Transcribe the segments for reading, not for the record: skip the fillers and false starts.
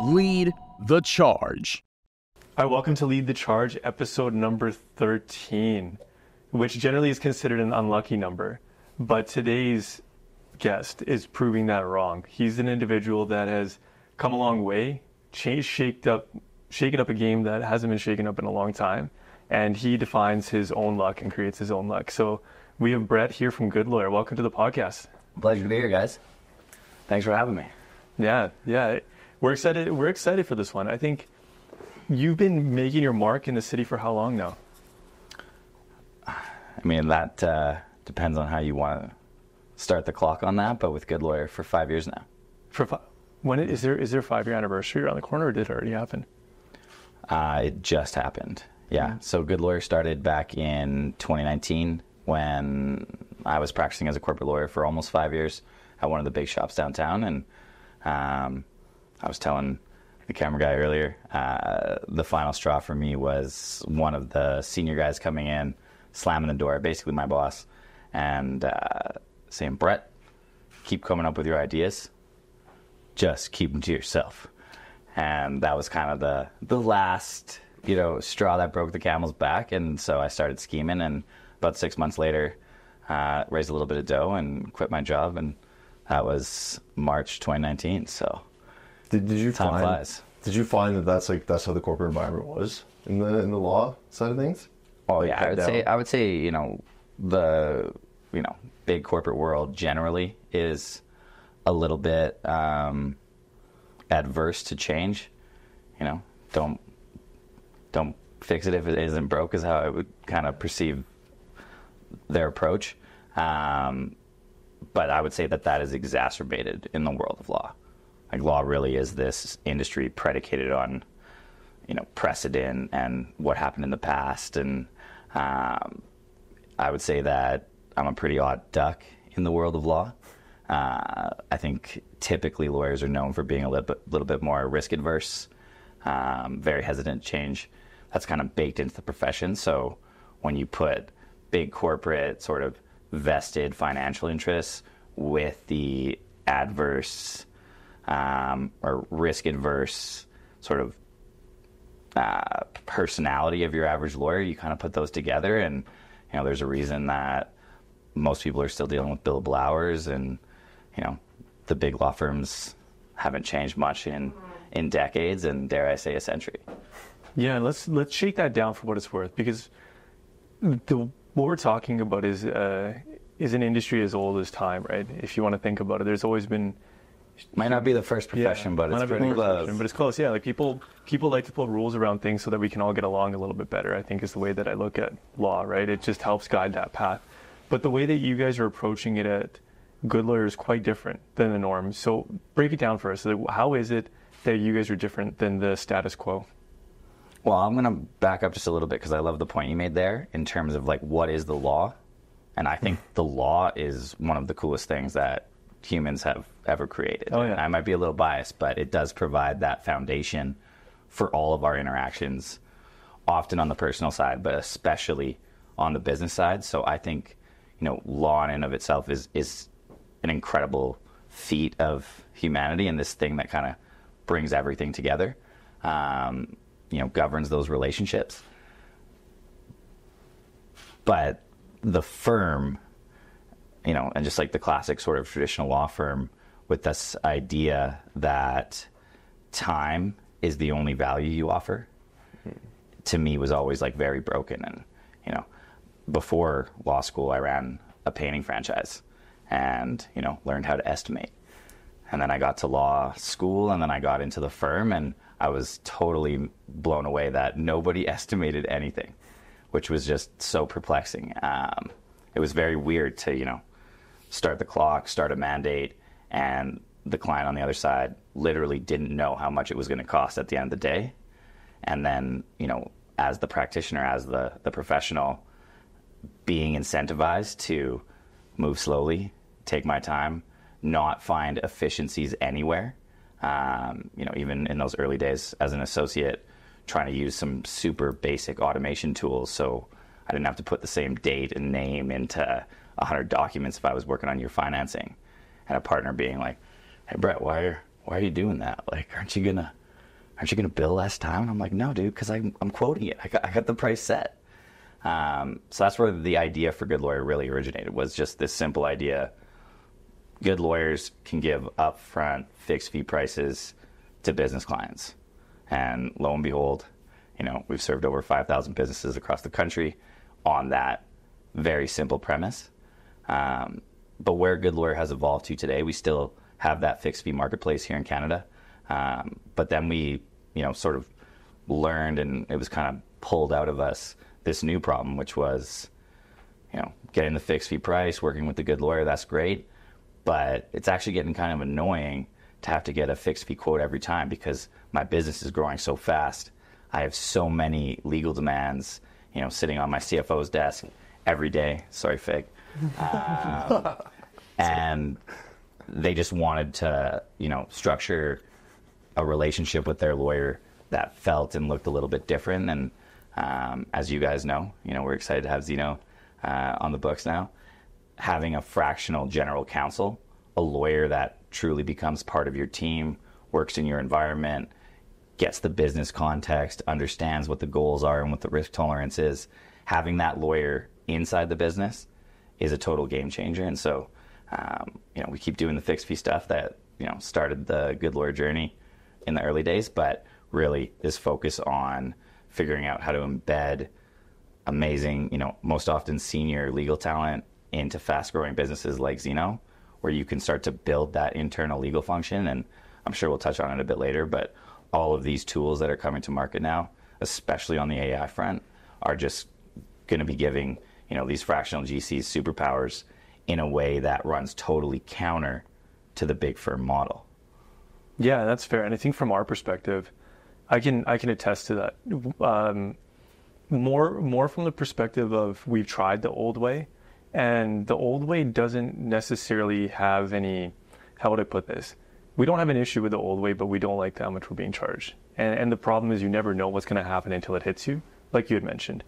Lead the Charge. Hi, welcome to Lead the Charge, episode number 13, which generally is considered an unlucky number. But today's guest is proving that wrong. He's an individual that has come a long way, shaken up a game that hasn't been shaken up in a long time, and he defines his own luck and creates his own luck. So we have Brett here from Goodlawyer. Welcome to the podcast. Pleasure to be here, guys. Thanks for having me. Yeah. We're excited for this one. I think you've been making your mark in the city for how long now? I mean, that depends on how you want to start the clock on that, but with Goodlawyer for 5 years now. Is there a 5-year anniversary around the corner, or did it already happen? It just happened. Yeah. So Goodlawyer started back in 2019 when I was practicing as a corporate lawyer for almost 5 years at one of the big shops downtown. And I was telling the camera guy earlier, the final straw for me was one of the senior guys coming in, slamming the door, basically my boss, and saying, "Brett, keep coming up with your ideas. Just keep them to yourself." And that was kind of the last, straw that broke the camel's back. And so I started scheming, and about 6 months later, raised a little bit of dough and quit my job. And that was March 2019. So did you time find flies. Did you find that that's how the corporate environment was in the law side of things? Oh yeah, I would say the big corporate world generally is a little bit adverse to change. Don't fix it if it isn't broke is how I would kind of perceive their approach. But I would say that is exacerbated in the world of law. Like, law really is this industry predicated on, precedent and what happened in the past. And I would say that I'm a pretty odd duck in the world of law. I think typically lawyers are known for being a little bit more risk adverse, very hesitant to change. That's kind of baked into the profession. So when you put big corporate sort of vested financial interests with the adverse or risk adverse sort of personality of your average lawyer, you kind of put those together, and there's a reason that most people are still dealing with billable hours, and the big law firms haven't changed much in decades, and dare I say a century. Yeah, let's shake that down for what it's worth, because what we're talking about is an industry as old as time, right? If you want to think about it, there's always been. Might not be the first profession, but it's pretty close. But it's close, yeah. Like people like to put rules around things so that we can all get along a little bit better, I think is the way that I look at law, right? It just helps guide that path. But the way that you guys are approaching it at Goodlawyer is quite different than the norm. So break it down for us. How is it that you guys are different than the status quo? Well, I'm going to back up just a little bit because I love the point you made there in terms of what is the law? And I think the law is one of the coolest things that humans have ever created. Oh, yeah. And I might be a little biased, but it does provide that foundation for all of our interactions, often on the personal side, but especially on the business side. So I think, law in and of itself is an incredible feat of humanity, and this thing that kind of brings everything together, governs those relationships. But the firm, and just like the classic sort of traditional law firm with this idea that time is the only value you offer, to me was always very broken. And, before law school, I ran a painting franchise and, learned how to estimate. And then I got to law school, and then I got into the firm, and I was totally blown away that nobody estimated anything, which was just so perplexing. It was very weird to, start the clock, start a mandate, and the client on the other side literally didn't know how much it was going to cost at the end of the day. And then, as the practitioner, as the professional, being incentivized to move slowly, take my time, not find efficiencies anywhere. Even in those early days as an associate, trying to use some super basic automation tools so I didn't have to put the same date and name into 100 documents if I was working on your financing. And a partner being like, "Hey, Brett, why are you doing that? Aren't you gonna aren't you going to bill less time? And I'm like, no, dude, because I'm quoting it. I got the price set. So that's where the idea for Goodlawyer really originated, was just this simple idea. Good lawyers can give upfront fixed fee prices to business clients. And lo and behold, we've served over 5,000 businesses across the country on that very simple premise. But where Goodlawyer has evolved to today, we still have that fixed fee marketplace here in Canada. But then we, sort of learned, and it was kind of pulled out of us, this new problem, which was, getting the fixed fee price, working with the good lawyer, that's great. But it's actually getting kind of annoying to have to get a fixed fee quote every time, because my business is growing so fast. I have so many legal demands, sitting on my CFO's desk every day. Sorry, Fig. And they just wanted to, structure a relationship with their lawyer that felt and looked a little bit different. And as you guys know, we're excited to have Zeno on the books now. Having a fractional general counsel, a lawyer that truly becomes part of your team, works in your environment, gets the business context, understands what the goals are and what the risk tolerance is. Having that lawyer inside the business is a total game changer. And so, we keep doing the fixed fee stuff that, started the Good Lawyer journey in the early days, but really this focus on figuring out how to embed amazing, most often senior legal talent into fast-growing businesses like Zeno, where you can start to build that internal legal function. And I'm sure we'll touch on it a bit later, but all of these tools that are coming to market now, especially on the AI front, are just going to be giving, these fractional GCs superpowers in a way that runs totally counter to the big firm model. Yeah, that's fair. And I think from our perspective, I can attest to that. More from the perspective of, we've tried the old way, and the old way doesn't necessarily have any, how would I put this? We don't have an issue with the old way, but we don't like how much we're being charged. And the problem is, you never know what's going to happen until it hits you, like you had mentioned.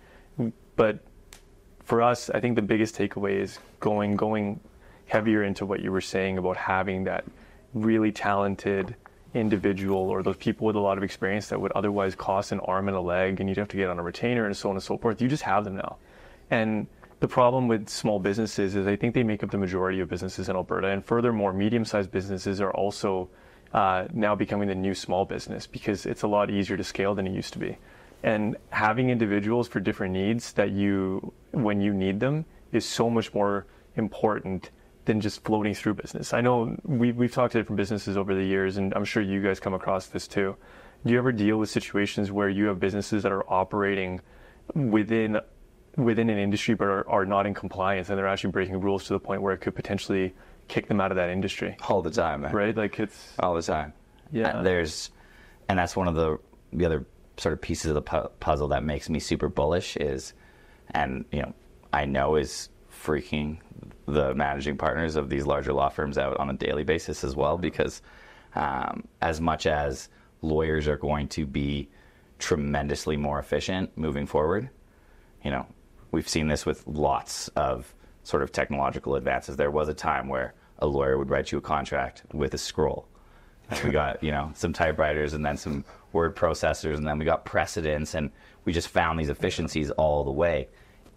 But for us, I think the biggest takeaway is going heavier into what you were saying about having that really talented individual, or those people with a lot of experience that would otherwise cost an arm and a leg, and you'd have to get on a retainer and so on and so forth. You just have them now. And the problem with small businesses is, I think they make up the majority of businesses in Alberta. And furthermore, medium-sized businesses are also now becoming the new small business, because it's a lot easier to scale than it used to be. And having individuals for different needs that when you need them, is so much more important than just floating through business. I know we've talked to different businesses over the years, and I'm sure you guys come across this too. Do you ever deal with situations where you have businesses that are operating within an industry but are not in compliance, and they're actually breaking rules to the point where it could potentially kick them out of that industry? All the time, man. Right? Like, it's all the time. Yeah. And that's one of the other sort of pieces of the puzzle that makes me super bullish is freaking the managing partners of these larger law firms out on a daily basis as well, because as much as lawyers are going to be tremendously more efficient moving forward, we've seen this with lots of sort of technological advances. There was a time where a lawyer would write you a contract with a scroll. We got, some typewriters and then some word processors, and then we got precedents, and we just found these efficiencies all the way.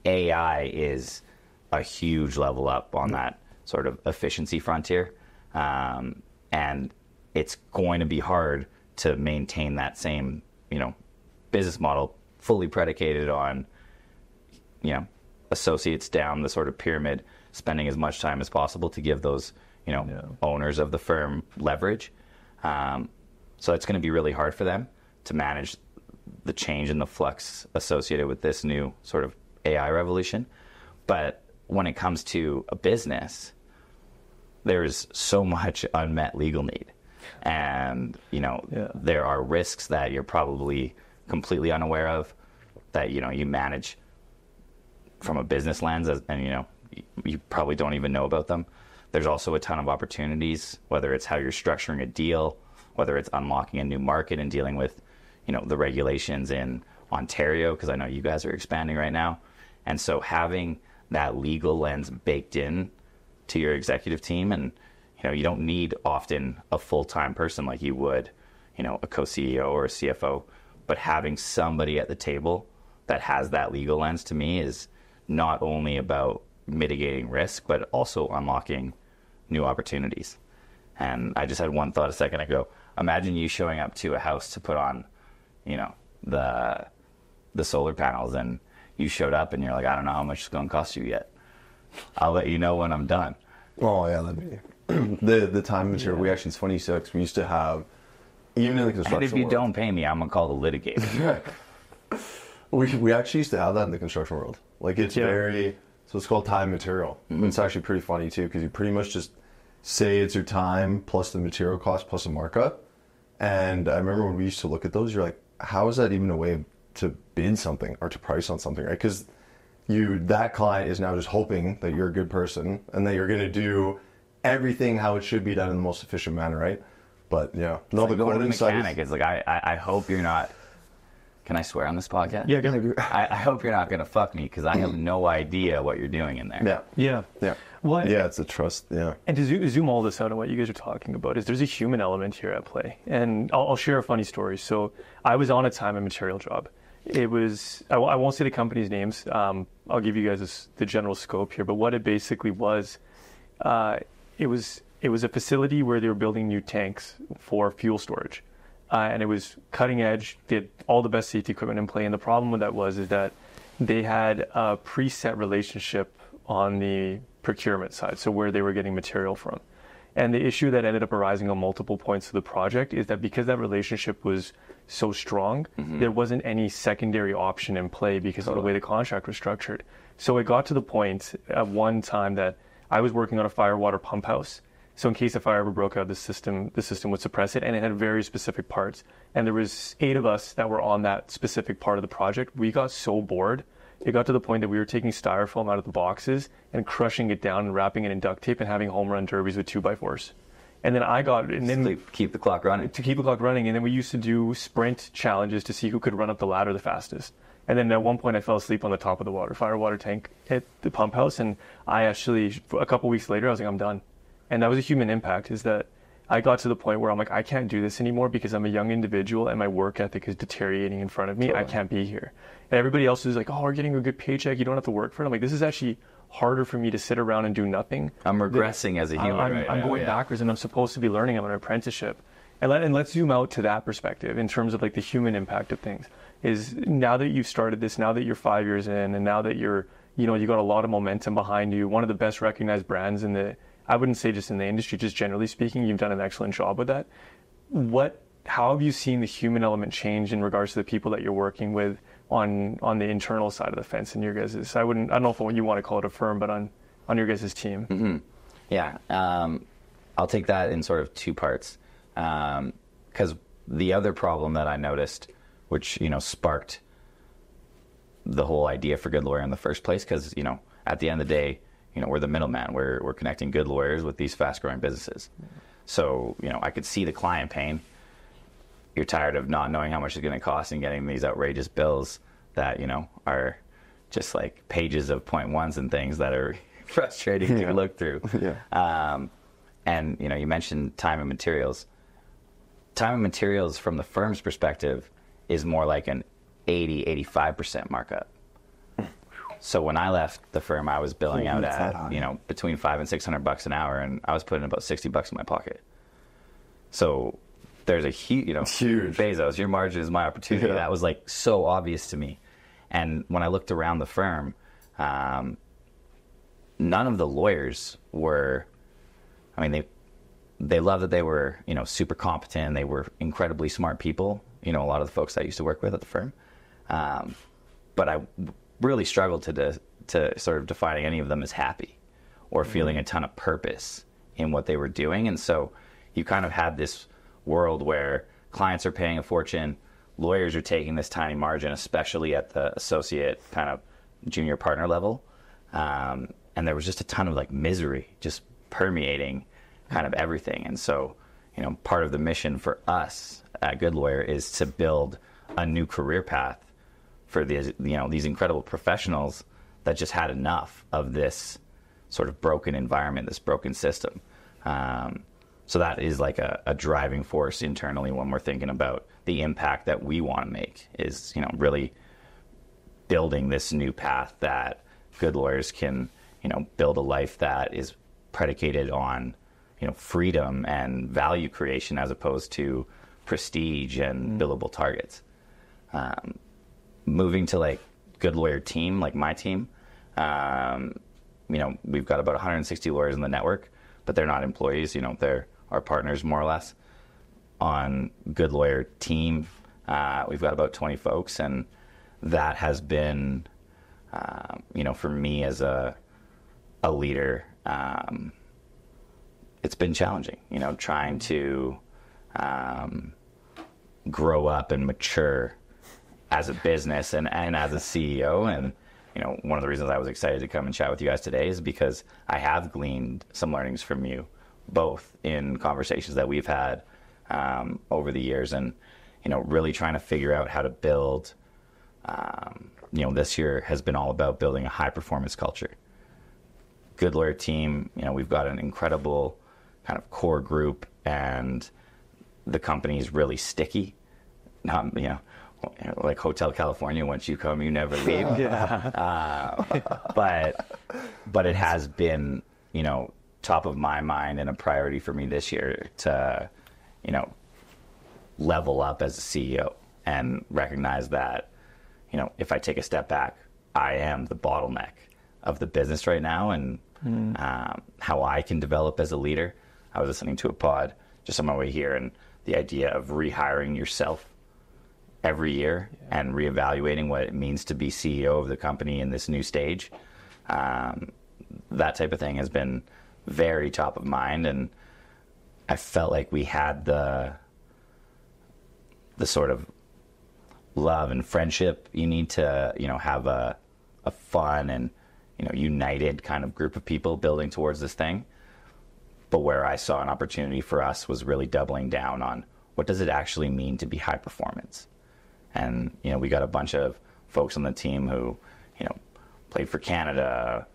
AI is a huge level up on that sort of efficiency frontier. And it's going to be hard to maintain that same, business model fully predicated on, associates down the sort of pyramid, spending as much time as possible to give those, owners of the firm leverage. So it's going to be really hard for them to manage the change and the flux associated with this new sort of AI revolution. But when it comes to a business, there's so much unmet legal need. And, there are risks that you're probably completely unaware of that, you manage from a business lens, and, you probably don't even know about them. There's also a ton of opportunities, whether it's how you're structuring a deal, whether it's unlocking a new market and dealing with, the regulations in Ontario, because I know you guys are expanding right now. And so having that legal lens baked in to your executive team, and, you don't need often a full-time person like you would, a co-CEO or a CFO, but having somebody at the table that has that legal lens to me is not only about mitigating risk, but also unlocking new opportunities. And I just had one thought a second ago. Imagine you showing up to a house to put on, the solar panels, and you showed up and you're like, I don't know how much it's going to cost you yet. I'll let you know when I'm done. Oh yeah, that'd be the time material. We actually, it's funny, we used to have, even in the construction And if you world, don't pay me, I'm going to call the litigator. we actually used to have that in the construction world. Like it's very, so it's called time material. It's actually pretty funny too, because you pretty much just say it's your time plus the material cost plus a markup. And I remember when we used to look at those, you're like, how is that even a way to bid something or to price on something, right? Because that client is now just hoping that you're a good person and that you're going to do everything how it should be done in the most efficient manner, right? But yeah, no, the golden mechanic is like, I hope you're not. Can I swear on this podcast? Yeah, go ahead. I hope you're not going to fuck me, because I have no idea what you're doing in there. Yeah. Well, it's a trust. Yeah. And to zoom all this out on what you guys are talking about, is there's a human element here at play. And I'll share a funny story. So I was on a time and material job. It was, I won't say the company's names. I'll give you guys the general scope here. But what it basically was, it was a facility where they were building new tanks for fuel storage. And it was cutting edge, they had all the best safety equipment in play. And the problem with that is that they had a preset relationship on the procurement side, so where they were getting material from. And the issue that ended up arising on multiple points of the project is that because that relationship was so strong, there wasn't any secondary option in play because of the way the contract was structured. So it got to the point at one time that I was working on a fire water pump house. So in case a fire ever broke out, the system would suppress it, and it had very specific parts. And there was 8 of us that were on that specific part of the project. We got so bored, it got to the point that we were taking styrofoam out of the boxes and crushing it down and wrapping it in duct tape and having home run derbies with 2x4s. And then keep the clock running. To keep the clock running, and then we used to do sprint challenges to see who could run up the ladder the fastest. And then at one point I fell asleep on the top of the fire water tank at the pump house, and I actually, a couple weeks later, I was like, I'm done. And that was a human impact, is that I got to the point where I'm like, I can't do this anymore because I'm a young individual and my work ethic is deteriorating in front of me. Totally. I can't be here. And everybody else is like, oh, we're getting a good paycheck. You don't have to work for it. I'm like, this is actually harder for me to sit around and do nothing. I'm regressing as a human. I'm going backwards, and I'm supposed to be learning. I'm an apprenticeship. And let's zoom out to that perspective in terms of like the human impact of things. Is now that you've started this, now that you're 5 years in, and now that you got a lot of momentum behind you, one of the best recognized brands I wouldn't say just in the industry, just generally speaking, you've done an excellent job with that. How have you seen the human element change in regards to the people that you're working with on the internal side of the fence in your guys'? I don't know if you want to call it a firm, but on your guys' team. Mm-hmm. Yeah, I'll take that in sort of 2 parts, because the other problem that I noticed, which sparked the whole idea for Goodlawyer in the first place, because at the end of the day, we're the middleman. We're connecting good lawyers with these fast-growing businesses. So, I could see the client pain. You're tired of not knowing how much it's going to cost and getting these outrageous bills that, are just like pages of point ones and things that are frustrating to look through. And, you mentioned time and materials. Time and materials from the firm's perspective is more like an 80-85% markup. So when I left the firm, I was billing out at between $500 and $600 an hour, and I was putting about $60 in my pocket. So there's a huge Bezos. Your margin is my opportunity. That was like so obvious to me. And when I looked around the firm, none of the lawyers were. I mean, they loved that they were super competent. They were incredibly smart people. A lot of the folks I used to work with at the firm, but I really struggled to sort of defining any of them as happy or feeling a ton of purpose in what they were doing. And so you kind of had this world where clients are paying a fortune, lawyers are taking this tiny margin, especially at the associate kind of junior partner level. And there was just a ton of like misery just permeating kind of everything. And so, part of the mission for us at Goodlawyer is to build a new career path for these incredible professionals that just had enough of this sort of broken environment, this broken system. So that is like a driving force internally when we're thinking about the impact that we want to make, is, you know, really building this new path that good lawyers can, you know, build a life that is predicated on, you know, freedom and value creation as opposed to prestige and billable targets. Moving to like Good Lawyer team, like my team, you know, we've got about 160 lawyers in the network, but they're not employees. You know, they're our partners more or less. On Good Lawyer team, we've got about 20 folks, and that has been, you know, for me as a leader, it's been challenging, you know, trying to grow up and mature as a business and as a CEO. And, you know, one of the reasons I was excited to come and chat with you guys today is because I have gleaned some learnings from you, both in conversations that we've had over the years, and, you know, really trying to figure out how to build, you know, this year has been all about building a high performance culture. Good Lawyer team, you know, we've got an incredible kind of core group, and the company is really sticky. Not, you know, like Hotel California, once you come, you never leave. But it has been, you know, top of my mind and a priority for me this year to, you know, level up as a CEO and recognize that, you know, if I take a step back, I am the bottleneck of the business right now, and how I can develop as a leader. I was listening to a pod just on my way here, and the idea of rehiring yourself every year and reevaluating what it means to be CEO of the company in this new stage, that type of thing has been very top of mind. And I felt like we had the sort of love and friendship you need to, you know, have a fun and, you know, united kind of group of people building towards this thing. But where I saw an opportunity for us was really doubling down on what does it actually mean to be high performance. And, you know, we got a bunch of folks on the team who, you know, played for Canada,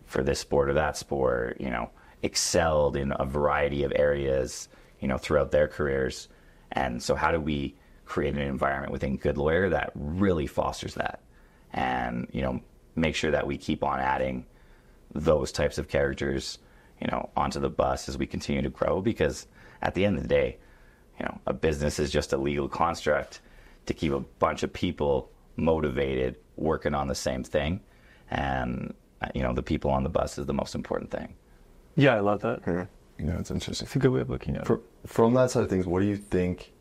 for this sport or that sport, you know, excelled in a variety of areas, you know, throughout their careers. And so how do we create an environment within Good Lawyer that really fosters that? And, you know, make sure that we keep on adding those types of characters, you know, onto the bus as we continue to grow, because at the end of the day, you know, a business is just a legal construct to keep a bunch of people motivated, working on the same thing. And, you know, the people on the bus is the most important thing. Yeah, I love that. Yeah, it's interesting. It's a good way of looking at it. From that side of things, what do you think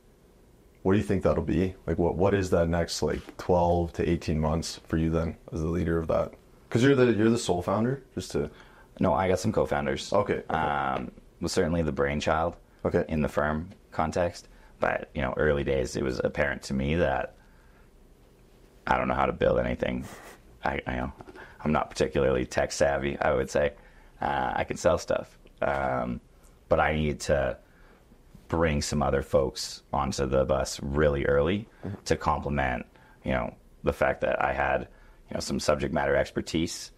that'll be? Like, what is that next, like, 12 to 18 months for you then as the leader of that? Because you're the sole founder, just to... No, I got some co-founders. Okay. Was certainly the brainchild in the firm context. But, you know, early days, it was apparent to me that I don't know how to build anything. I'm not particularly tech savvy, I would say. I can sell stuff. But I needed to bring some other folks onto the bus really early to complement, you know, the fact that I had, you know, some subject matter expertise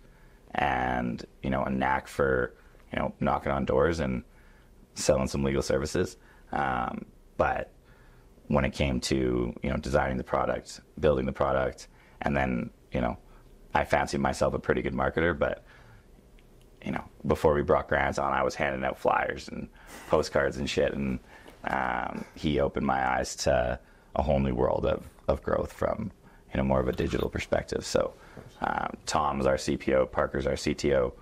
and, you know, a knack for, you know, knocking on doors and selling some legal services. But when it came to, you know, designing the product, building the product, and then, you know, I fancied myself a pretty good marketer, but, you know, before we brought grants on, I was handing out flyers and postcards and shit, and he opened my eyes to a whole new world of growth from, you know, more of a digital perspective. So Tom's our CPO, Parker's our CTO,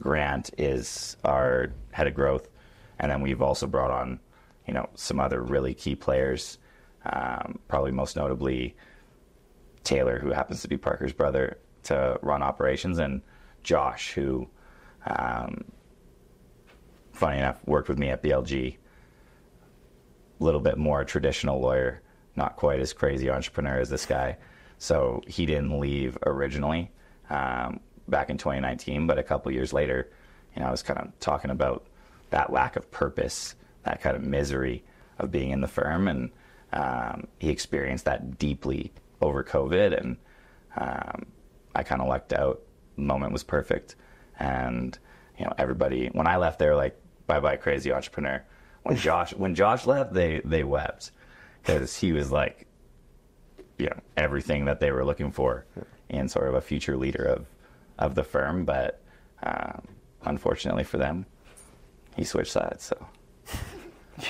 Grant is our head of growth, and then we've also brought on, you know, some other really key players, probably most notably Taylor, who happens to be Parker's brother, to run operations, and Josh, who, funny enough, worked with me at BLG. A little bit more traditional lawyer, not quite as crazy entrepreneur as this guy. So he didn't leave originally back in 2019, but a couple years later, you know, I was kind of talking about that lack of purpose, that kind of misery of being in the firm, and he experienced that deeply over COVID, and I kind of lucked out. The moment was perfect, and, you know, everybody, when I left there, like, bye crazy entrepreneur. When Josh left, they wept, because he was like, everything that they were looking for in sort of a future leader of the firm. But unfortunately for them, he switched sides. So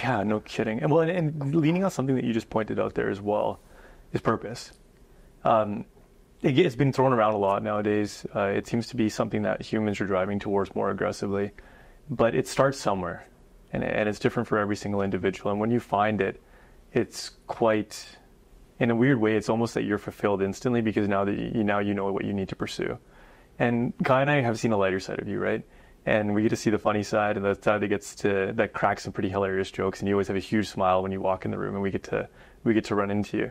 Yeah, no kidding. And well, and leaning on something that you just pointed out there as well is purpose. It's been thrown around a lot nowadays. It seems to be something that humans are driving towards more aggressively, but it starts somewhere, and it's different for every single individual. And when you find it, it's quite, in a weird way, it's almost that you're fulfilled instantly, because now that you know what you need to pursue. And Kai and I have seen a lighter side of you, right? And we get to see the funny side, and the side that cracks some pretty hilarious jokes. And you always have a huge smile when you walk in the room, and we get to run into you.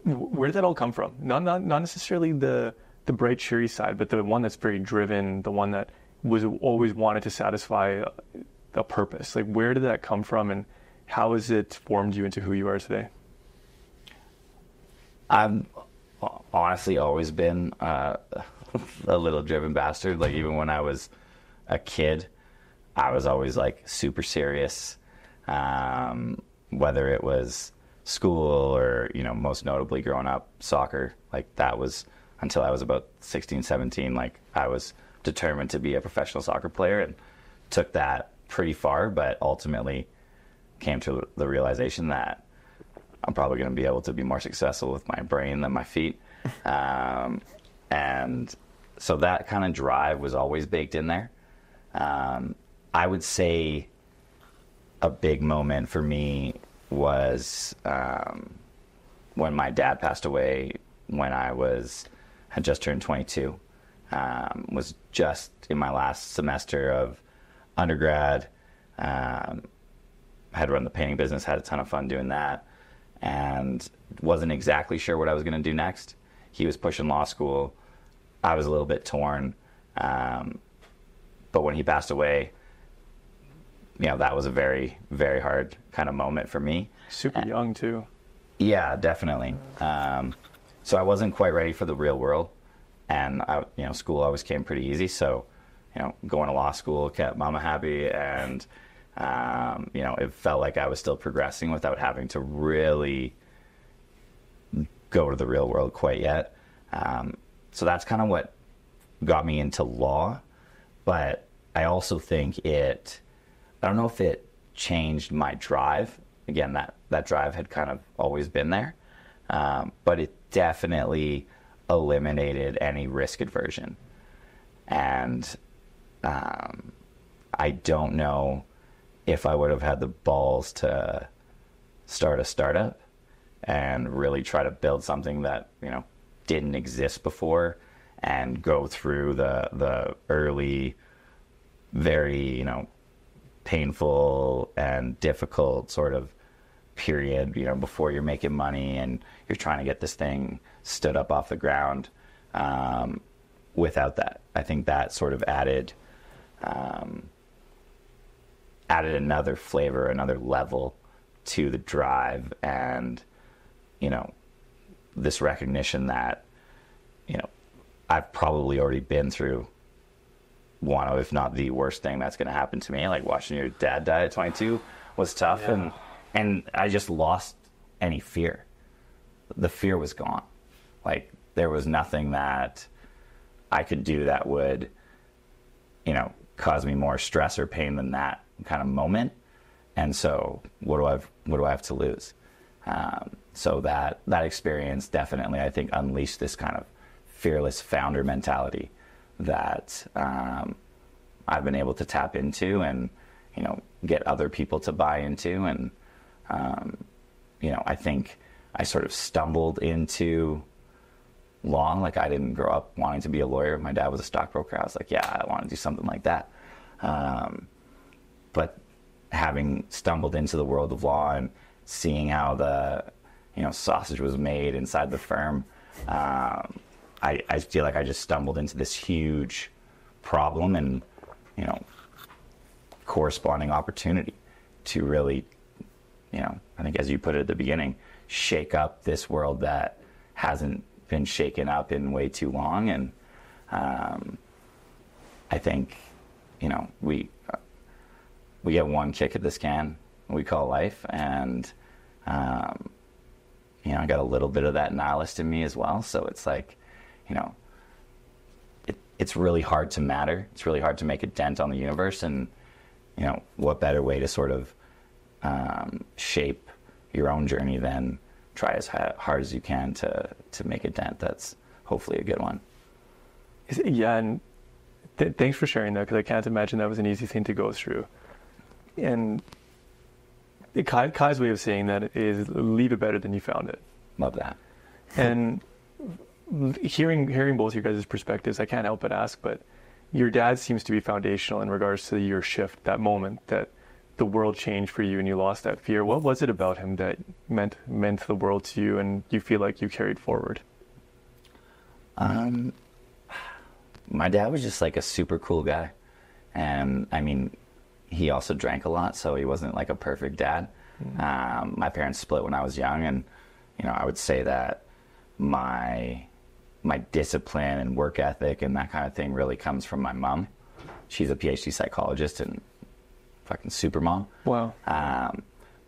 Where did that all come from? Not necessarily the bright, cheery side, but the one that's very driven, the one that was always wanted to satisfy a purpose. Like, where did that come from, and how has it formed you into who you are today? I've honestly always been a little driven bastard. Like, even when I was a kid, I was always like super serious, whether it was school or, most notably growing up, soccer. Like, that was until I was about 16, 17. Like, I was determined to be a professional soccer player, and took that pretty far, but ultimately came to the realization that I'm probably going to be able to be more successful with my brain than my feet. And so that kind of drive was always baked in there. I would say a big moment for me was when my dad passed away when I had just turned 22. Was just in my last semester of undergrad. Had run the painting business, had a ton of fun doing that, and wasn't exactly sure what I was going to do next. He was pushing law school. I was a little bit torn. But when he passed away, that was a very, very hard kind of moment for me. Super young too. Yeah, definitely. So I wasn't quite ready for the real world, and school always came pretty easy. So, going to law school kept mama happy, and it felt like I was still progressing without having to really go to the real world quite yet. So that's kind of what got me into law. But I also think I don't know if it changed my drive. Again, that drive had kind of always been there. But it definitely eliminated any risk aversion. And I don't know if I would have had the balls to start a startup and really try to build something that, didn't exist before, and go through the early, very, painful and difficult sort of period, before you're making money and you're trying to get this thing stood up off the ground. Without that, I think that sort of added another flavor, another level to the drive, and this recognition that I've probably already been through one of, if not the worst thing that's going to happen to me. Like, watching your dad die at 22 was tough. Yeah. And I just lost any fear. The fear was gone. Like, there was nothing that I could do that would cause me more stress or pain than that kind of moment. And so what do I have to lose? So that experience definitely, I think, unleashed this kind of fearless founder mentality that I've been able to tap into and, get other people to buy into. And, I think I sort of stumbled into law. Like, I didn't grow up wanting to be a lawyer. My dad was a stockbroker. I was like, yeah, I want to do something like that. But having stumbled into the world of law and seeing how the, sausage was made inside the firm, I feel like I just stumbled into this huge problem and, corresponding opportunity to really, I think, as you put it at the beginning, shake up this world that hasn't been shaken up in way too long. And I think, we get one kick at this can we call life, and I got a little bit of that nihilist in me as well. So it's like, it's really hard to matter. It's really hard to make a dent on the universe, and what better way to sort of shape your own journey than try as hard as you can to make a dent that's hopefully a good one. Yeah, and thanks for sharing that, because I can't imagine that was an easy thing to go through. And Kai's way of saying that is leave it better than you found it. Love that. And hearing both your guys' perspectives, I can't help but ask, but your dad seems to be foundational in regards to your shift, that moment that the world changed for you and you lost that fear. What was it about him that meant the world to you and you feel like you carried forward? My dad was just like a super cool guy. And I mean, he also drank a lot, so he wasn't like a perfect dad. My parents split when I was young, and I would say that my discipline and work ethic and that kind of thing really comes from my mom. She's a PhD psychologist and fucking super mom. Wow.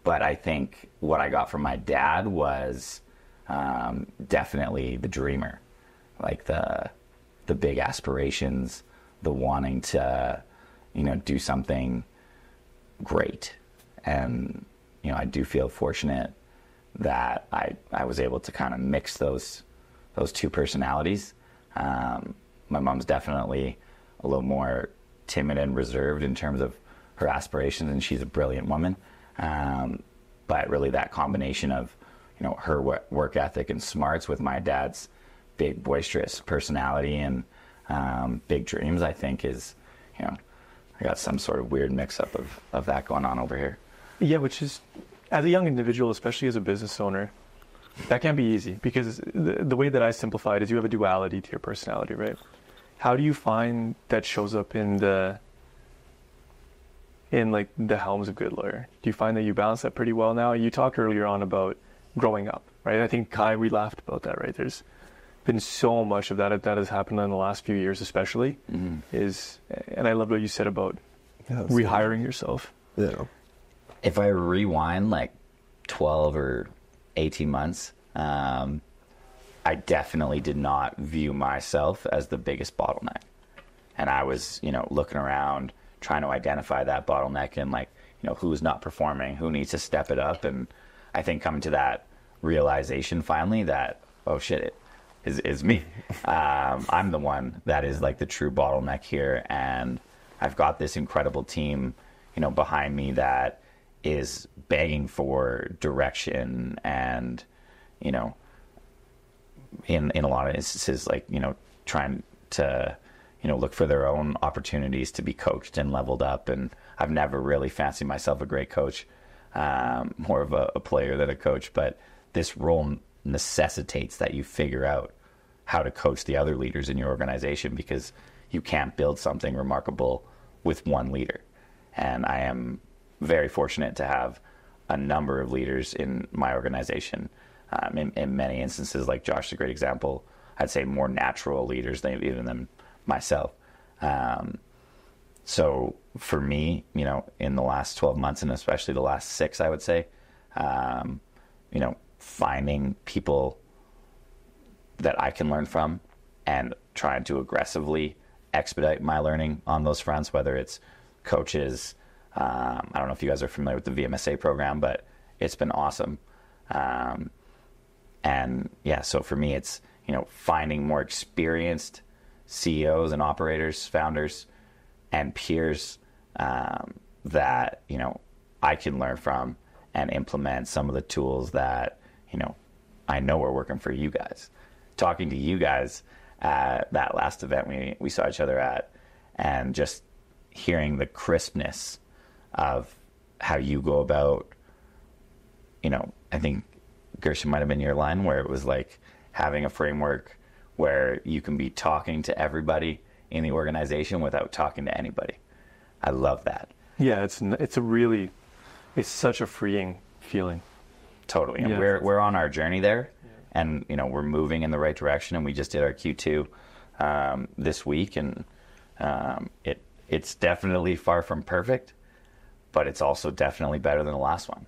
But I think what I got from my dad was definitely the dreamer, like the big aspirations, the wanting to do something great. And I do feel fortunate that I was able to kind of mix those two personalities. My mom's definitely a little more timid and reserved in terms of her aspirations, and she's a brilliant woman. But really that combination of her work ethic and smarts with my dad's big boisterous personality and big dreams, I think is I got some sort of weird mix-up of that going on over here. Yeah, which is, as a young individual, especially as a business owner, that can be easy, because the way that I simplify it is you have a duality to your personality, right? How do you find that shows up in like the helms of Goodlawyer? Do you find that you balance that pretty well now? You talked earlier on about growing up, right? I think Kai, we laughed about that, right? There's been so much of that has happened in the last few years, especially. And I love what you said about rehiring yourself. Yeah. If I rewind like 12 or 18 months, I definitely did not view myself as the biggest bottleneck. And I was, looking around, trying to identify that bottleneck and like, who's not performing, who needs to step it up. And I think coming to that realization finally that, oh shit, it is me. I'm the one that is like the true bottleneck here. And I've got this incredible team, behind me that is begging for direction and, in a lot of instances, like, trying to, look for their own opportunities to be coached and leveled up. And I've never really fancied myself a great coach, more of a player than a coach. But this role necessitates that you figure out how to coach the other leaders in your organization, because you can't build something remarkable with one leader. And I am very fortunate to have a number of leaders in my organization. In many instances, like Josh is a great example, I'd say more natural leaders than even than myself. So for me, in the last 12 months, and especially the last 6, I would say, finding people that I can learn from and trying to aggressively expedite my learning on those fronts, whether it's coaches. I don't know if you guys are familiar with the VMSA program, but it's been awesome. And yeah, so for me, it's, finding more experienced CEOs and operators, founders, and peers that, I can learn from and implement some of the tools that, I know are working for you guys. Talking to you guys at that last event we saw each other at, and just hearing the crispness of how you go about, I think Gursh might have been your line, where it was like having a framework where you can be talking to everybody in the organization without talking to anybody. I love that. Yeah, it's such a freeing feeling. Totally. And we're on our journey there, and we're moving in the right direction. And we just did our Q2 this week, and it's definitely far from perfect, but it's also definitely better than the last one,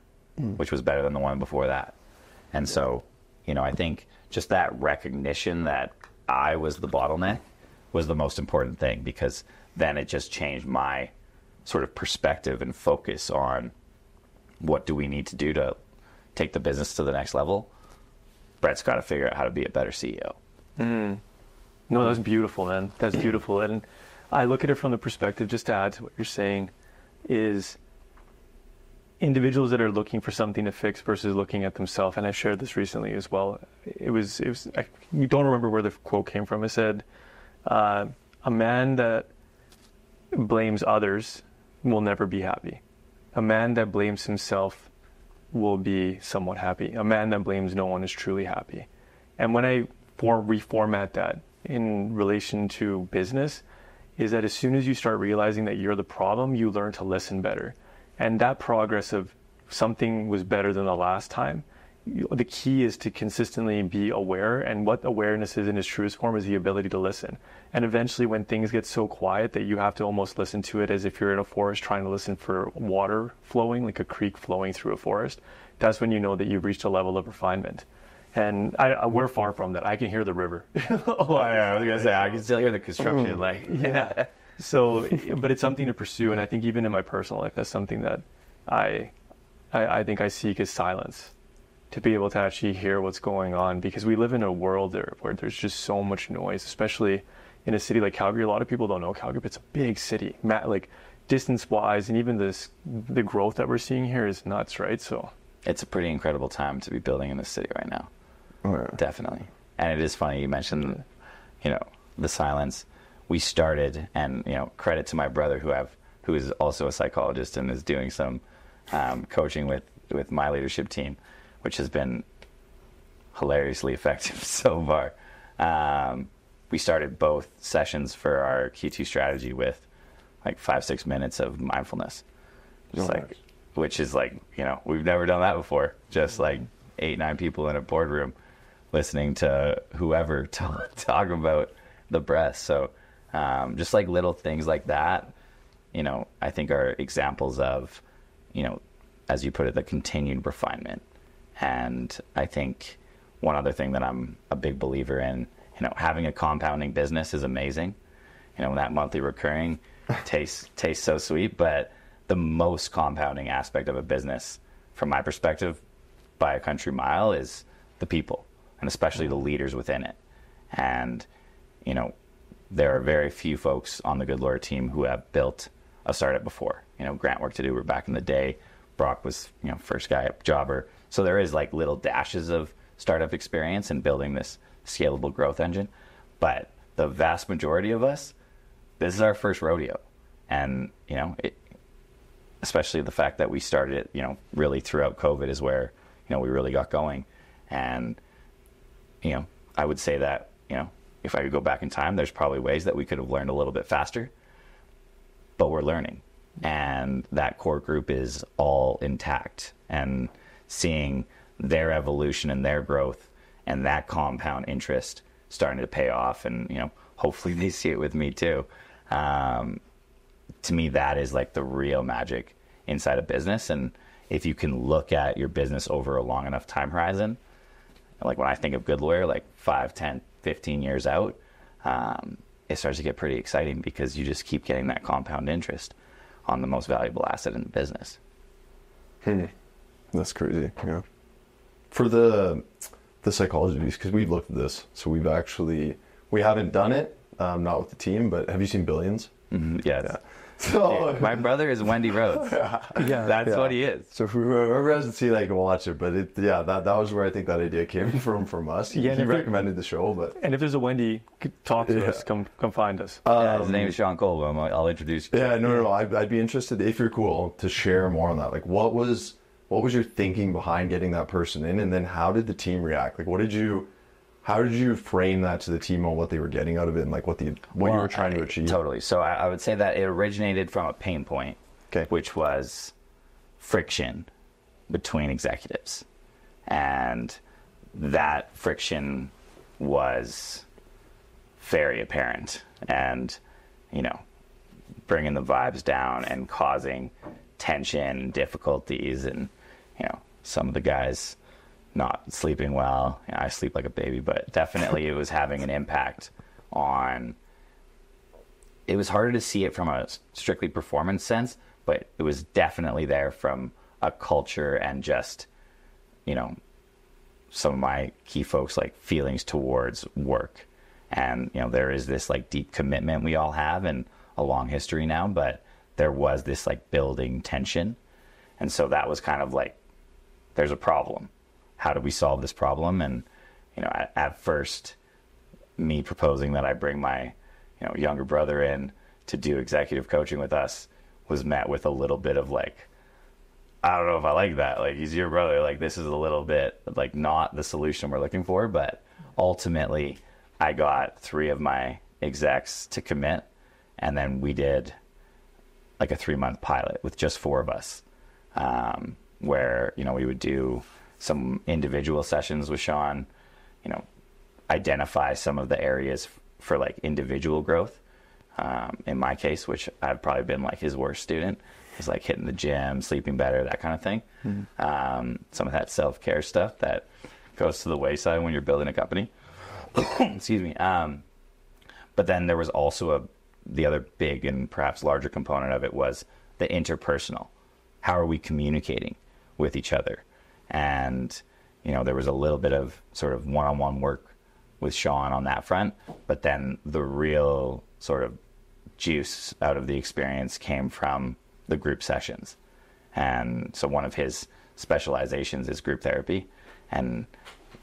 which was better than the one before that. And so, you know, I think just that recognition that I was the bottleneck was the most important thing, because then it just changed my sort of perspective and focus on what do we need to do to take the business to the next level. Brett's got to figure out how to be a better CEO. No, that's beautiful, man. That's beautiful. And I look at it from the perspective, just to add to what you're saying, is individuals that are looking for something to fix versus looking at themselves. And I shared this recently as well. It was I don't remember where the quote came from. It said, a man that blames others will never be happy. A man that blames himself will be somewhat happy. A man that blames no one is truly happy. And when I reformat that in relation to business, is that as soon as you start realizing that you're the problem, you learn to listen better. And that progress of something was better than the last time, the key is to consistently be aware, and what awareness is in its truest form is the ability to listen. And eventually when things get so quiet that you have to almost listen to it as if you're in a forest trying to listen for water flowing, like a creek flowing through a forest, that's when you know that you've reached a level of refinement. And we're far from that. I can hear the river. Oh, I was gonna say I can still hear the construction. Like, yeah. So, but it's something to pursue, and I think even in my personal life, that's something that I think I seek is silence, to be able to actually hear what's going on, because we live in a world where there's just so much noise, especially in a city like Calgary. A lot of people don't know Calgary, but it's a big city, like distance-wise, and even the growth that we're seeing here is nuts, right? So it's a pretty incredible time to be building in this city right now. Oh, yeah. Definitely. And it is funny you mentioned, you know, the silence. We started, and you know, credit to my brother who is also a psychologist and is doing some coaching with my leadership team, which has been hilariously effective so far. We started both sessions for our Q2 strategy with like 5-6 minutes of mindfulness, which is like, you know, we've never done that before. Just like 8-9 people in a boardroom listening to whoever talk about the breath. So just like little things like that, you know, I think are examples of, you know, as you put it, the continued refinement. And I think one other thing that I'm a big believer in, you know, having a compounding business is amazing. You know, that monthly recurring tastes so sweet, but the most compounding aspect of a business, from my perspective, by a country mile, is the people, and especially the leaders within it. And, you know, there are very few folks on the Goodlawyer team who have built a startup before. You know, Grant worked to do, we're back in the day. Brock was, you know, first guy jobber. So there is like little dashes of startup experience in building this scalable growth engine. But the vast majority of us, this is our first rodeo. And, you know, especially the fact that we started it, you know, really throughout COVID is where, you know, we really got going. And, you know, I would say that, you know, if I could go back in time, there's probably ways that we could have learned a little bit faster, but we're learning. And that core group is all intact, and seeing their evolution and their growth and that compound interest starting to pay off. And, you know, hopefully they see it with me too. To me, that is like the real magic inside a business. And if you can look at your business over a long enough time horizon, like when I think of Goodlawyer, like 5, 10, 15 years out, it starts to get pretty exciting, because you just keep getting that compound interest on the most valuable asset in the business. That's crazy. Yeah. For the psychology piece, because we've looked at this, so we haven't done it, not with the team, but have you seen Billions? Mm-hmm. Yes. Yeah. So my brother is Wendy Rhodes. Yeah, that's what he is. So whoever hasn't seen it, can watch it. But that was where I think that idea came from us. He recommended the show, but and if there's a Wendy, talk to us. Come find us. His name is Sean Colvin. I'll introduce you. Yeah, no. I'd be interested, if you're cool, to share more on that. Like, what was your thinking behind getting that person in, and then how did the team react? Like, how did you frame that to the team on what they were getting out of it, and like what you were trying to achieve? Totally. So I would say that it originated from a pain point, which was friction between executives. And that friction was very apparent, and, you know, bringing the vibes down and causing tension and difficulties, and some of the guys not sleeping well. I sleep like a baby, but definitely it was having an impact on. It was harder to see it from a strictly performance sense, but it was definitely there from a culture and just, some of my key folks, like, feelings towards work. And, there is this, like, deep commitment we all have and a long history now, but there was this, like, building tension. And so that was kind of like, there's a problem. How do we solve this problem? And, at first, me proposing that I bring my, younger brother in to do executive coaching with us was met with a little bit of, like, I don't know if I like that. Like, he's your brother. Like, this is a little bit, like, not the solution we're looking for. But ultimately, I got 3 of my execs to commit. And then we did, like, a 3-month pilot with just 4 of us, where, we would do some individual sessions with Sean, identify some of the areas for, like, individual growth. In my case, which I've probably been, like, his worst student, is, like, hitting the gym, sleeping better, that kind of thing. Some of that self-care stuff that goes to the wayside when you're building a company. Excuse me. But then there was also the other big and perhaps larger component of it was the interpersonal. How are we communicating with each other? And, there was a little bit of sort of one-on-one work with Sean on that front, but then the real sort of juice out of the experience came from the group sessions. And so one of his specializations is group therapy, and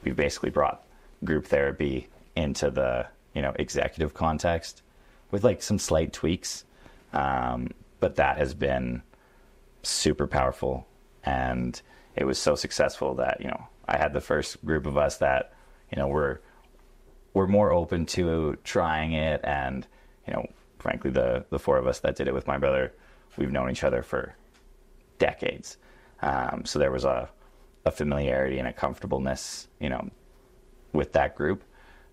we basically brought group therapy into the executive context with, like, some slight tweaks, but that has been super powerful. And it was so successful that I had the first group of us that we're more open to trying it. And, frankly, the 4 of us that did it with my brother, we've known each other for decades. So there was a familiarity and a comfortableness, with that group.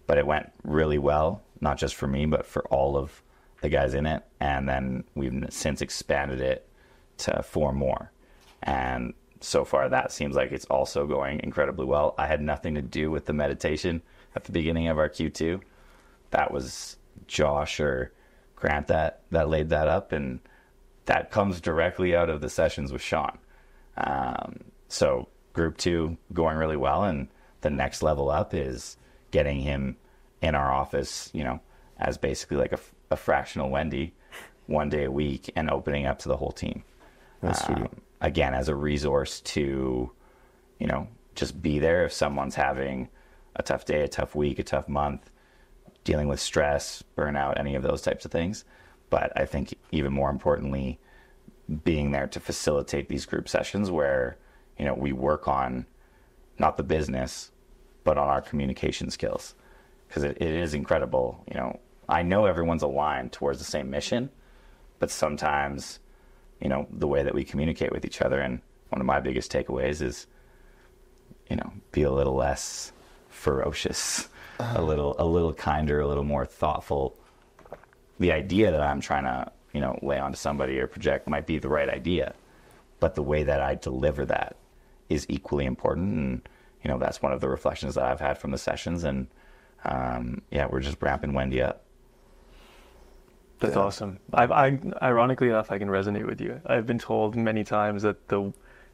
But it went really well, not just for me, but for all of the guys in it. And then we've since expanded it to 4 more. And so far, that seems like it's also going incredibly well. I had nothing to do with the meditation at the beginning of our Q2. That was Josh or Grant that laid that up, and that comes directly out of the sessions with Sean. So group 2 going really well, and the next level up is getting him in our office, as basically like a fractional Wendy 1 day a week, and opening up to the whole team. That's sweet. Again, as a resource to, just be there if someone's having a tough day, a tough week, a tough month, dealing with stress, burnout, any of those types of things. But I think even more importantly, being there to facilitate these group sessions where, we work on not the business, but on our communication skills. Because it is incredible. I know everyone's aligned towards the same mission, but sometimes, the way that we communicate with each other, and one of my biggest takeaways is, be a little less ferocious, a little kinder, a little more thoughtful. The idea that I'm trying to, lay onto somebody or project might be the right idea, but the way that I deliver that is equally important. And, that's one of the reflections that I've had from the sessions. And, we're just ramping Wendy up. That's awesome. I ironically enough, I can resonate with you. I've been told many times that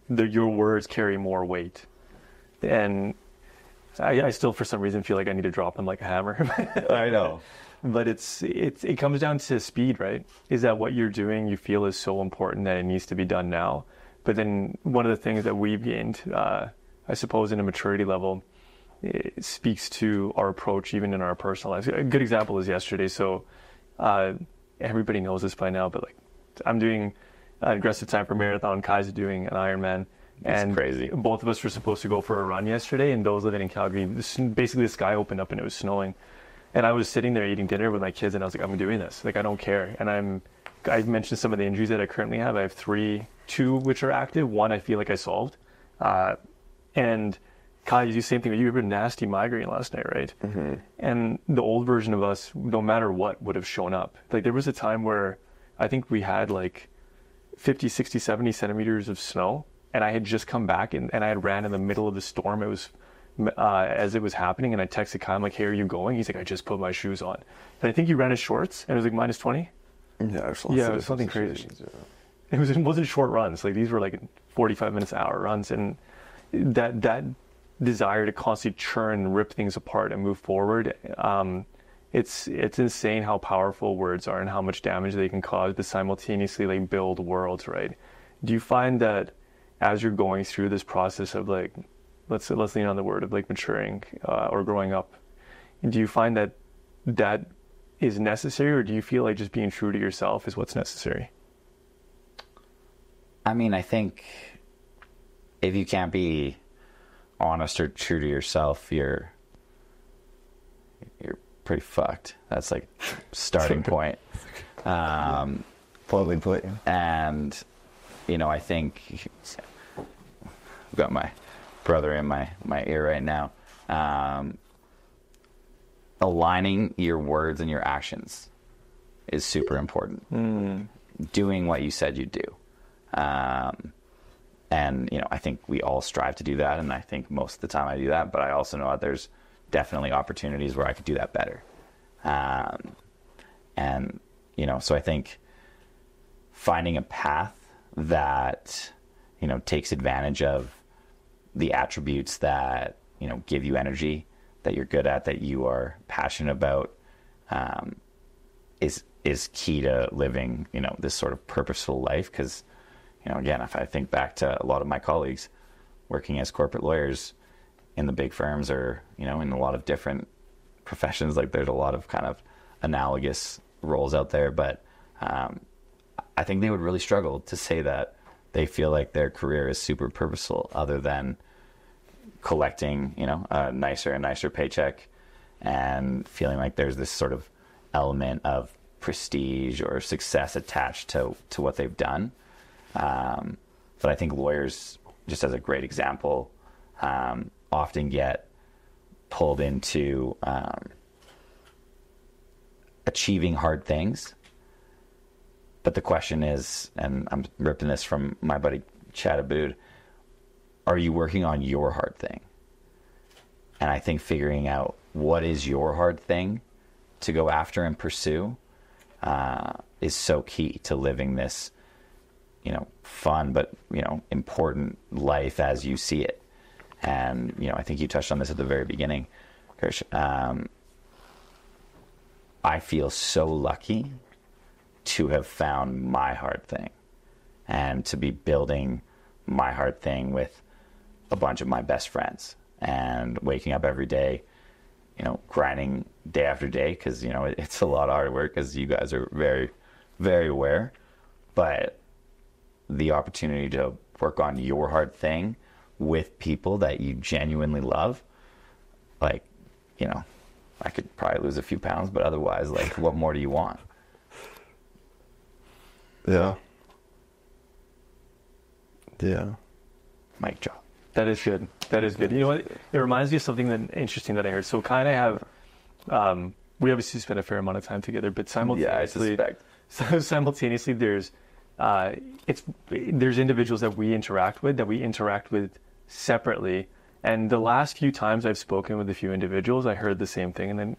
your words carry more weight, and I still, for some reason, feel like I need to drop them like a hammer. I know, but it comes down to speed, right? Is that what you're doing you feel is so important that it needs to be done now? But then one of the things that we've gained, I suppose, in a maturity level, it speaks to our approach even in our personal lives. A good example is yesterday. So. Everybody knows this by now, but, like, I'm doing an aggressive time for marathon. Kai's doing an Ironman. And crazy. Both of us were supposed to go for a run yesterday, and those living in Calgary, basically the sky opened up and it was snowing. And I was sitting there eating dinner with my kids, and I was like, I'm doing this. Like, I don't care. And I mentioned some of the injuries that I currently have. I have 2 which are active. 1 I feel like I solved. And Kai, you do the same thing. You have a nasty migraine last night, right? Mm-hmm. And the old version of us, no matter what, would have shown up. Like, there was a time where I think we had, like, 50, 60, 70 centimeters of snow. And I had just come back and I had ran in the middle of the storm. It was as it was happening. And I texted Kyle, I'm like, hey, are you going? He's like, I just put my shoes on. And I think he ran his shorts and it was like minus 20. Yeah, it was something crazy. It wasn't short runs. Like these were like 45 minutes an hour runs. And that desire to constantly churn and rip things apart and move forward, it's insane how powerful words are and how much damage they can cause, but simultaneously like build worlds, right? Do you find that as you're going through this process of like, let's lean on the word of like maturing or growing up, do you find that is necessary, or do you feel like just being true to yourself is what's necessary? I mean, I think if you can't be honest or true to yourself, you're pretty fucked. That's like starting point. Probably put, yeah. And I think I've got my brother in my ear right now. Aligning your words and your actions is super important. Doing what you said you'd do. And I think we all strive to do that, and I think most of the time I do that, but I also know that there's definitely opportunities where I could do that better. So I think finding a path that, takes advantage of the attributes that, give you energy, that you're good at, that you are passionate about, is key to living, this sort of purposeful life. Because, again, if I think back to a lot of my colleagues working as corporate lawyers in the big firms or, in a lot of different professions, like there's a lot of kind of analogous roles out there, but I think they would really struggle to say that they feel like their career is super purposeful other than collecting, a nicer and nicer paycheck and feeling like there's this sort of element of prestige or success attached to what they've done. But I think lawyers, just as a great example, often get pulled into achieving hard things. But the question is, and I'm ripping this from my buddy Chad Abood, are you working on your hard thing? And I think figuring out what is your hard thing to go after and pursue is so key to living this, fun but, important life as you see it. And, I think you touched on this at the very beginning, Gursh. I feel so lucky to have found my hard thing and to be building my hard thing with a bunch of my best friends and waking up every day, grinding day after day, because, it's a lot of hard work, as you guys are very, very aware. But the opportunity to work on your hard thing with people that you genuinely love, like, I could probably lose a few pounds, but otherwise, like, what more do you want? Yeah. Mic drop. That is good. That is good. You know what? It reminds me of something interesting that I heard. So kind of have, we obviously spend a fair amount of time together, but simultaneously, there's individuals that we interact with separately. And the last few times I've spoken with a few individuals, I heard the same thing. And then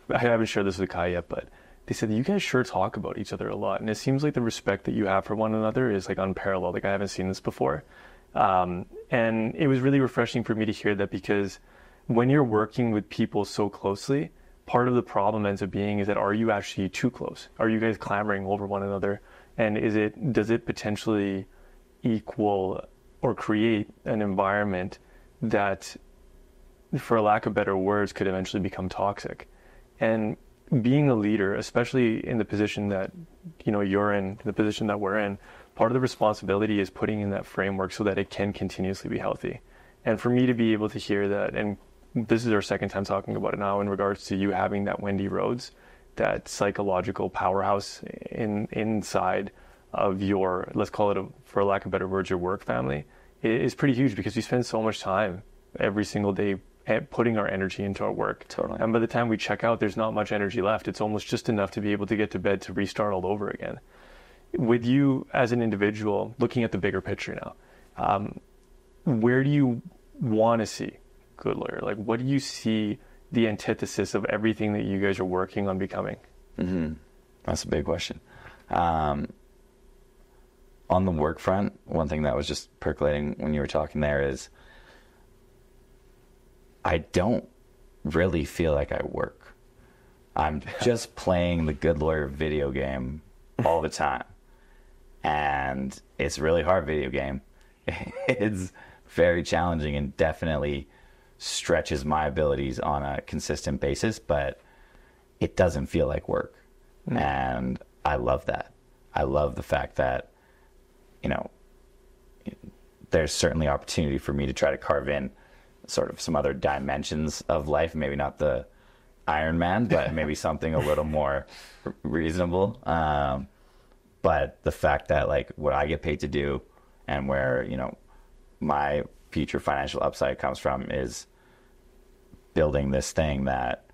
I haven't shared this with Kai yet, but they said that you guys sure talk about each other a lot. And it seems like the respect that you have for one another is like unparalleled. Like I haven't seen this before. And it was really refreshing for me to hear that, because when you're working with people so closely, part of the problem ends up being is that, are you actually too close? Are you guys clamoring over one another? And does it potentially equal or create an environment that, for lack of better words, could eventually become toxic? And being a leader, especially in the position that you're in, the position that we're in, part of the responsibility is putting in that framework so that it can continuously be healthy. And for me to be able to hear that, and this is our second time talking about it now in regards to you having that Wendy Rhodes, that psychological powerhouse inside of your, let's call it, for lack of better words, your work family, is pretty huge, because we spend so much time every single day putting our energy into our work. Totally. And by the time we check out, there's not much energy left. It's almost just enough to be able to get to bed to restart all over again. with you as an individual, looking at the bigger picture now, where do you want to see Goodlawyer? Like, what do you see the antithesis of everything that you guys are working on becoming? Mm-hmm. That's a big question. On the work front, one thing that was just percolating when you were talking there is I don't really feel like I work. I'm just playing the Goodlawyer video game all the time. And it's a really hard video game. It's very challenging and definitely stretches my abilities on a consistent basis, but it doesn't feel like work. And I love that. I love the fact that, there's certainly opportunity for me to try to carve in sort of some other dimensions of life, maybe not the Iron Man, but maybe something a little more reasonable. But the fact that like what I get paid to do and where, my future financial upside comes from is building this thing that,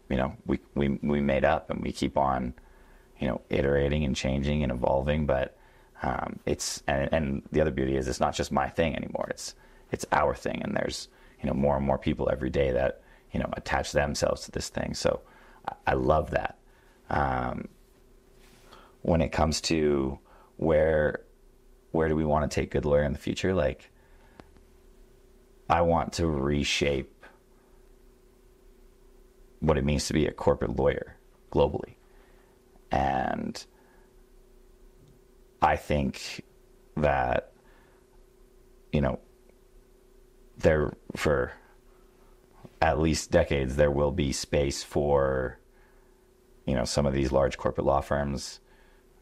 we made up, and we keep on, iterating and changing and evolving. But and the other beauty is it's not just my thing anymore. It's our thing, and there's more and more people every day that attach themselves to this thing. So I love that. When it comes to where do we want to take Goodlawyer in the future, like I want to reshape what it means to be a corporate lawyer globally. And I think that, there, for at least decades, there will be space for, some of these large corporate law firms.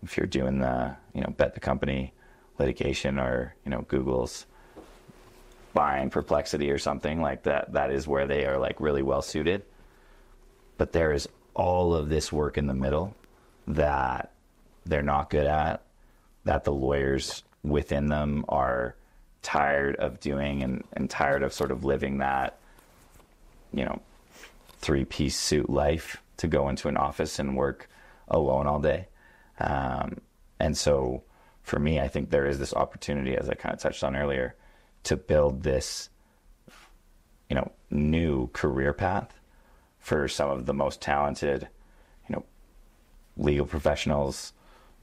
If you're doing the, bet the company litigation, or, Google's buying Perplexity or something like that, that is where they are like really well suited. But there is all of this work in the middle that they're not good at, that the lawyers within them are tired of doing, and tired of sort of living that, 3-piece suit life to go into an office and work alone all day. And so for me, I think there is this opportunity, as I kind of touched on earlier, to build this, new career path for some of the most talented, legal professionals,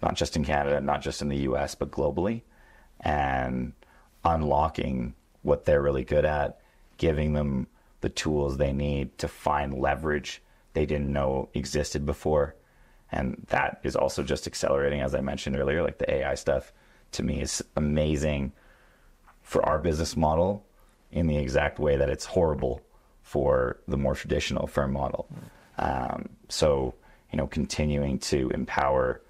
not just in Canada, not just in the US, but globally, and unlocking what they're really good at, giving them the tools they need to find leverage they didn't know existed before. And that is also just accelerating, as I mentioned earlier, like the AI stuff to me is amazing for our business model in the exact way that it's horrible for the more traditional firm model. So, continuing to empower,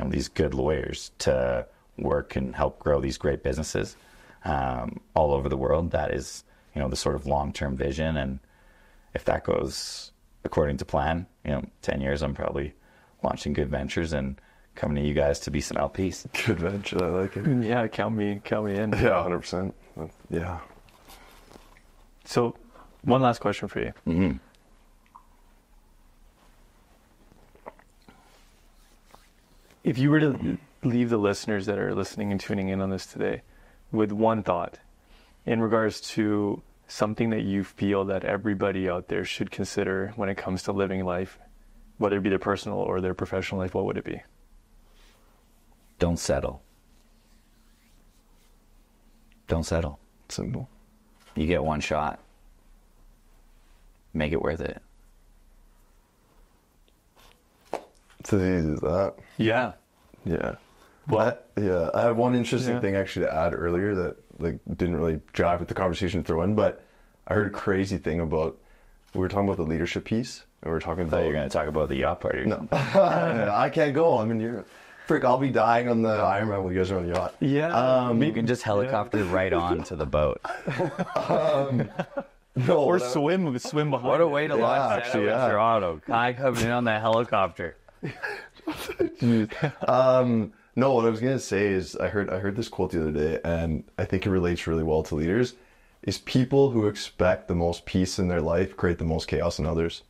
these good lawyers to work and help grow these great businesses all over the world. That is, the sort of long-term vision. And if that goes according to plan, 10 years, I'm probably launching Good Ventures and coming to you guys to be some LPs. Good venture, I like it. Yeah, count me in. Yeah, 100%. Yeah. So, one last question for you. Mm-hmm. If you were to leave the listeners that are listening and tuning in on this today with one thought in regards to something that you feel that everybody out there should consider when it comes to living life, whether it be their personal or their professional life, what would it be? Don't settle. Don't settle. Simple. You get one shot. Make it worth it. It's as easy as that. Yeah. Yeah. What? Yeah. I have one interesting thing actually to add earlier that didn't really jive with the conversation to throw in, but I heard a crazy thing about, we were talking about the leadership piece, and we were talking about... I thought you were going to talk about the yacht party or something. I can't go. I'm in Europe. Frick, I'll be dying on the Ironman while you guys are on the yacht. Yeah. You can just helicopter right on to the boat. No, or swim behind. What a way to launch actually, that Toronto. Kai coming in on the helicopter. No, what I was gonna say is I heard this quote the other day, and I think it relates really well to leaders. Is people who expect the most peace in their life create the most chaos in others.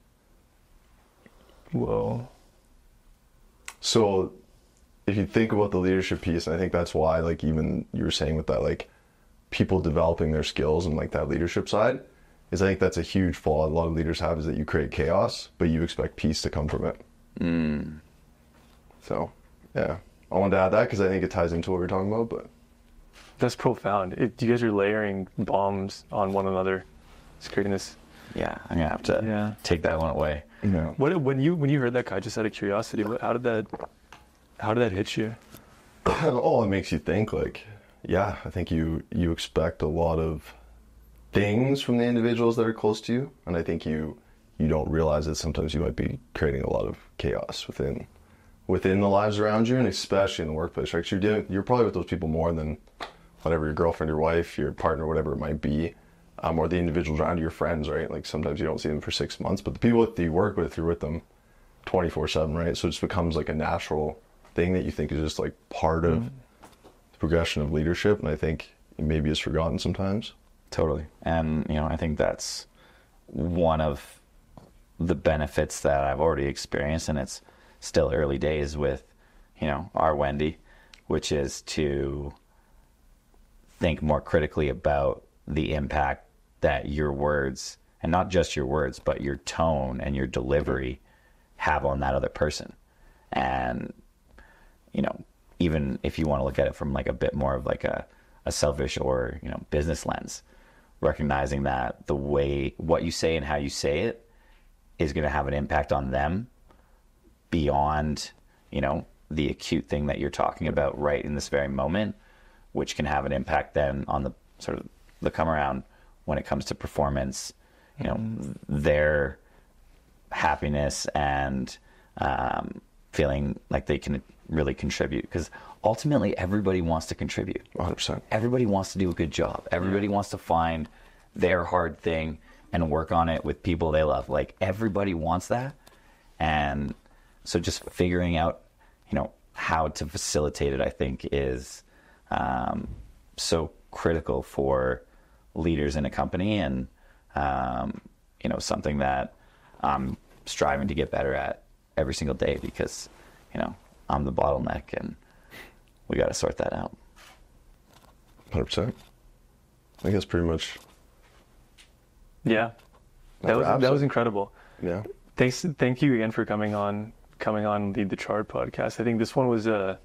Whoa. So if you think about the leadership piece, and I think that's why, like, even you were saying with that, like, people developing their skills and like that leadership side, is I think that's a huge flaw a lot of leaders have, is that you create chaos, but you expect peace to come from it. So, yeah. I wanted to add that because I think it ties into what we're talking about, but... That's profound. You guys are layering bombs on one another. It's creating this... Yeah, I'm going to have to take that one away. Yeah. When you heard that, Kai, just out of curiosity, how did that hit you? Oh, it makes you think, like, yeah, I think you expect a lot of things from the individuals that are close to you, and I think you don't realize that sometimes you might be creating a lot of chaos within the lives around you, and especially in the workplace, right? 'Cause you're probably with those people more than whatever, your girlfriend, your wife, your partner, whatever it might be, or the individuals around you, your friends, right? Like sometimes you don't see them for 6 months, but the people that you work with, you're with them 24/7, right? So it just becomes like a natural thing that you think is just like part of the progression of leadership, and I think maybe is forgotten sometimes. Totally. And, I think that's one of the benefits that I've already experienced, and it's still early days with, our Wendy, which is to think more critically about the impact that your words, and not just your words, but your tone and your delivery have on that other person. And, even if you want to look at it from like a bit more of like a selfish or, business lens, recognizing that the way, what you say and how you say it is going to have an impact on them beyond, the acute thing that you're talking about right in this very moment, which can have an impact then on the sort of the come around when it comes to performance, their happiness and feeling like they can really contribute. Because ultimately everybody wants to contribute. 100%. Everybody wants to do a good job. Everybody wants to find their hard thing and work on it with people they love. Like, everybody wants that. And so just figuring out, how to facilitate it, I think, is so critical for leaders in a company, and, something that I'm striving to get better at every single day, because, I'm the bottleneck, and we got to sort that out. 100%. I think that's pretty much... Yeah. That was incredible. Yeah. Thank you again for coming on Lead the Charge podcast. I think this was an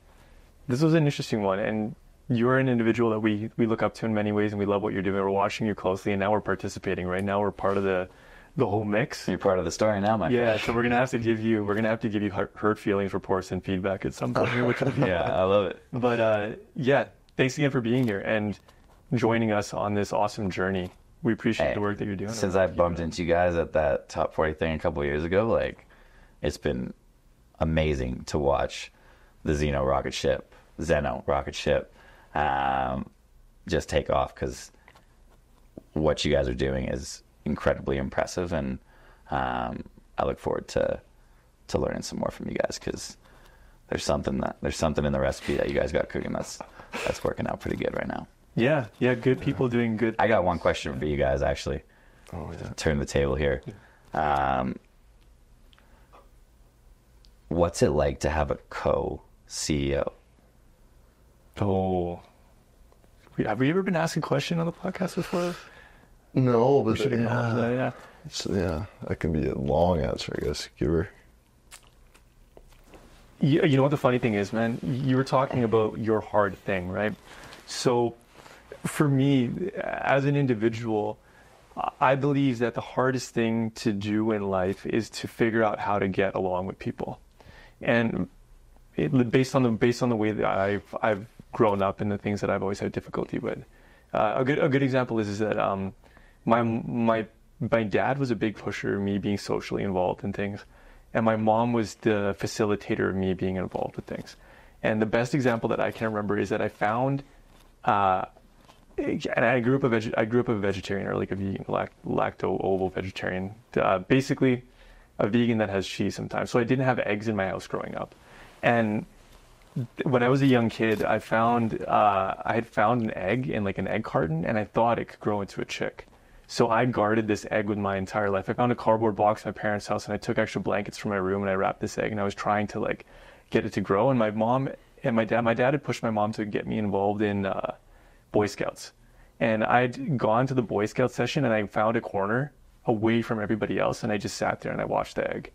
interesting one, and you're an individual that we look up to in many ways, and we love what you're doing. We're watching you closely, and now we're participating. Right now, we're part of the whole mix. You're part of the story now, my friend. Yeah, so we're gonna have to give you hurt feelings reports and feedback at some point here, which yeah, I love it. But thanks again for being here and joining us on this awesome journey. We appreciate the work that you're doing. Since I bumped into you guys at that Top 40 thing a couple of years ago, like, it's been amazing to watch the Zeno rocket ship just take off, because what you guys are doing is incredibly impressive, and I look forward to learning some more from you guys, because there's something in the recipe that you guys got cooking that's working out pretty good right now. Yeah, good people doing good. I got one question for you guys, actually. Oh, yeah. Turn the table here. What's it like to have a co-CEO? Oh, have we ever been asked a question on the podcast before? No, but Yeah. That can be a long answer, I guess. You know what the funny thing is, man? You were talking about your hard thing, right? So for me, as an individual, I believe that the hardest thing to do in life is to figure out how to get along with people. And based on the way that I've grown up and the things that I've always had difficulty with. A good example is that my dad was a big pusher of me being socially involved in things, and my mom was the facilitator of me being involved with things. And the best example that I can remember is that I found, and I grew up a vegetarian, or like a vegan, lacto-ovo vegetarian, basically a vegan that has cheese sometimes. So I didn't have eggs in my house growing up, and when I was a young kid, I had found an egg in like an egg carton, and I thought it could grow into a chick. So I guarded this egg with my entire life. I found a cardboard box in my parents' house, and I took extra blankets from my room, and I wrapped this egg, and I was trying to like get it to grow. And my mom and my dad had pushed my mom to get me involved in Boy Scouts. And I'd gone to the Boy Scout session and I found a corner away from everybody else, and I just sat there and I watched the egg.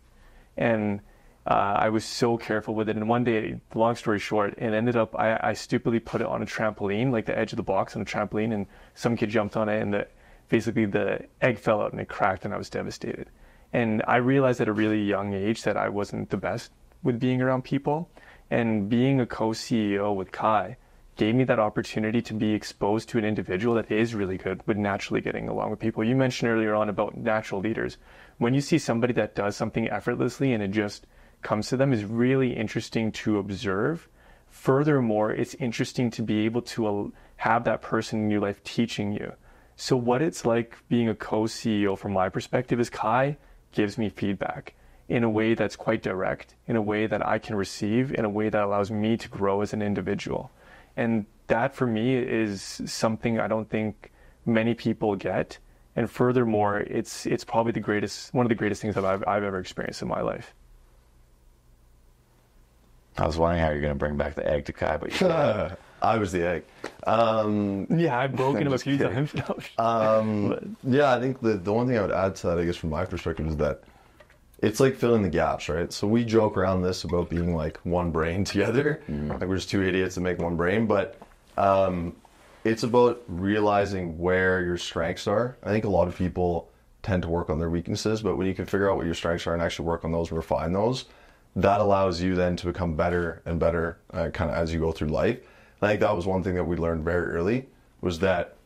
And I was so careful with it. And one day, long story short, it ended up, I stupidly put it on a trampoline, like the edge of the box on a trampoline, and some kid jumped on it, and basically the egg fell out and it cracked, and I was devastated. And I realized at a really young age that I wasn't the best with being around people. And being a co-CEO with Kai gave me that opportunity to be exposed to an individual that is really good with naturally getting along with people. You mentioned earlier on about natural leaders. When you see somebody that does something effortlessly and it just comes to them, is really interesting to observe. Furthermore, it's interesting to be able to have that person in your life teaching you. So what it's like being a co-CEO from my perspective is Kai gives me feedback in a way that's quite direct, in a way that I can receive, in a way that allows me to grow as an individual. And that for me is something I don't think many people get. And furthermore, it's probably one of the greatest things that I've ever experienced in my life. I was wondering how you're going to bring back the egg to Kai, but you I was the egg. Yeah, I've broken him a few times. Yeah, I think the one thing I would add to that, I guess, from my perspective, is that it's like filling the gaps, right? So we joke around this about being like one brain together. Like we're just two idiots that make one brain. But it's about realizing where your strengths are. I think a lot of people tend to work on their weaknesses, but when you can figure out what your strengths are and actually work on those and refine those, that allows you then to become better and better kind of as you go through life. I think that was one thing that we learned very early, was that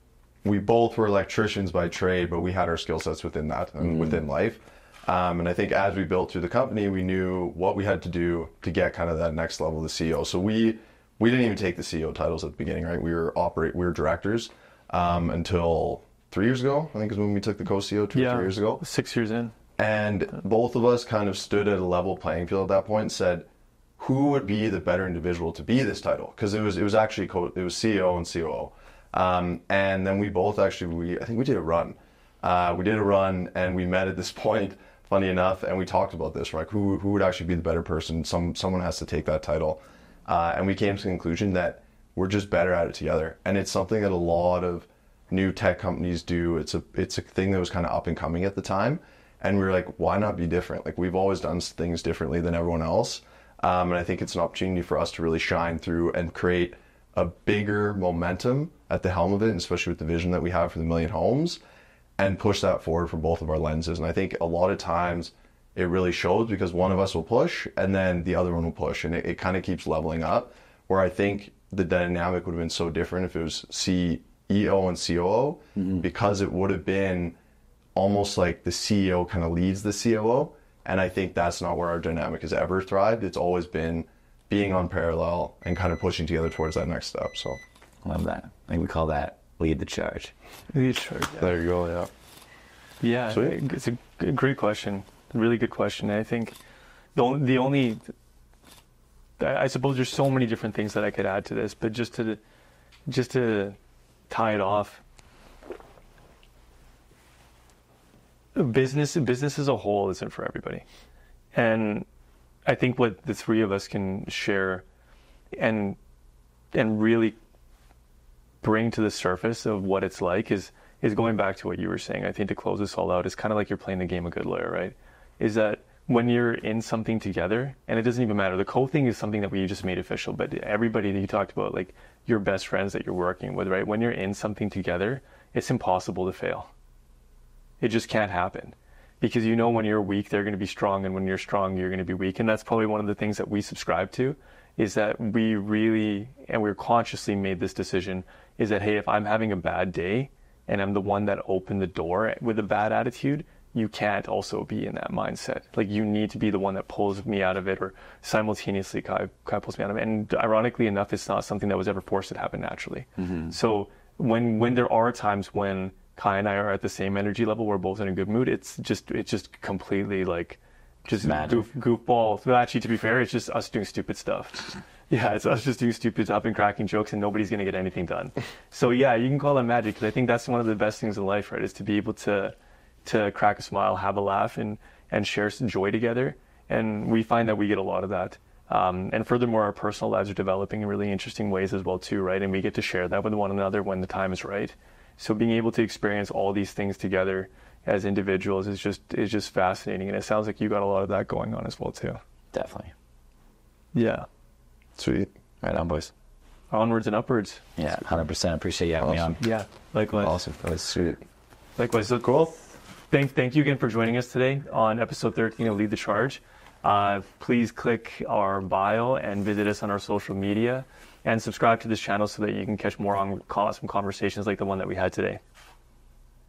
we both were electricians by trade, but we had our skill sets within that and within life. And I think as we built through the company, we knew what we had to do to get kind of that next level of the CEO. So we didn't even take the CEO titles at the beginning, right? We were directors until 3 years ago, I think is when we took the co-CEO 3 years ago. 6 years in. And both of us kind of stood at a level playing field at that point and said, who would be the better individual to be this title? Because it was actually it was CEO and COO. And then we both actually, I think we did a run. We did a run and we met at this point, funny enough, and we talked about this, right? Who would actually be the better person? Someone has to take that title. And we came to the conclusion that we're just better at it together. And it's something that a lot of new tech companies do. It's a thing that was kind of up and coming at the time. And we were like, why not be different? Like, we've always done things differently than everyone else. And I think it's an opportunity for us to really shine through and create a bigger momentum at the helm of it, and especially with the vision that we have for the 1 million homes, and push that forward from both of our lenses. And I think a lot of times it really shows because one of us will push and then the other one will push, and it kind of keeps leveling up, where I think the dynamic would have been so different if it was CEO and COO, because it would have been almost like the CEO kind of leads the COO. And I think that's not where our dynamic has ever thrived. It's always been being on parallel and kind of pushing together towards that next step. So love that. I think we call that lead the charge. Lead the charge. Yeah. There you go. Yeah. Yeah. Sweet. It's a great question. A really good question. And I think the only, I suppose there's so many different things that I could add to this, but just to tie it off, business as a whole isn't for everybody. And I think what the three of us can share and really bring to the surface of what it's like is going back to what you were saying. I think to close this all out, is kind of like you're playing the game of Goodlawyer, right? Is that when you're in something together, and it doesn't even matter, the co-thing is something that we just made official, but everybody that you talked about, like your best friends that you're working with, right? When you're in something together, it's impossible to fail. It just can't happen, because you know when you're weak, they're going to be strong, and when you're strong, you're going to be weak. And that's probably one of the things that we subscribe to, is that we really, and we're consciously made this decision, is that, hey, if I'm having a bad day and I'm the one that opened the door with a bad attitude, you can't also be in that mindset. Like, you need to be the one that pulls me out of it, or simultaneously Kai pulls me out of it. And ironically enough, it's not something that was ever forced to happen naturally. So when there are times when Kai and I are at the same energy level, we're both in a good mood, it's just completely like just goofball. Well, actually, to be fair, it's just us doing stupid stuff. Yeah, it's us just doing stupid stuff and cracking jokes, and nobody's going to get anything done. So yeah, you can call that magic, because I think that's one of the best things in life, right? Is to be able to crack a smile, have a laugh, and share some joy together. And we find that we get a lot of that And furthermore, our personal lives are developing in really interesting ways as well too, right? And we get to share that with one another when the time is right. So being able to experience all these things together as individuals is just fascinating. And it sounds like you got a lot of that going on as well too. Definitely. Yeah. Sweet. Right on, boys. Onwards and upwards. Yeah, 100%. Appreciate you having me on. Yeah, likewise. Awesome. That was sweet. Likewise. So cool. Thank you again for joining us today on episode 13 of Lead the Charge. Please click our bio and visit us on our social media and subscribe to this channel so that you can catch more on awesome conversations like the one that we had today.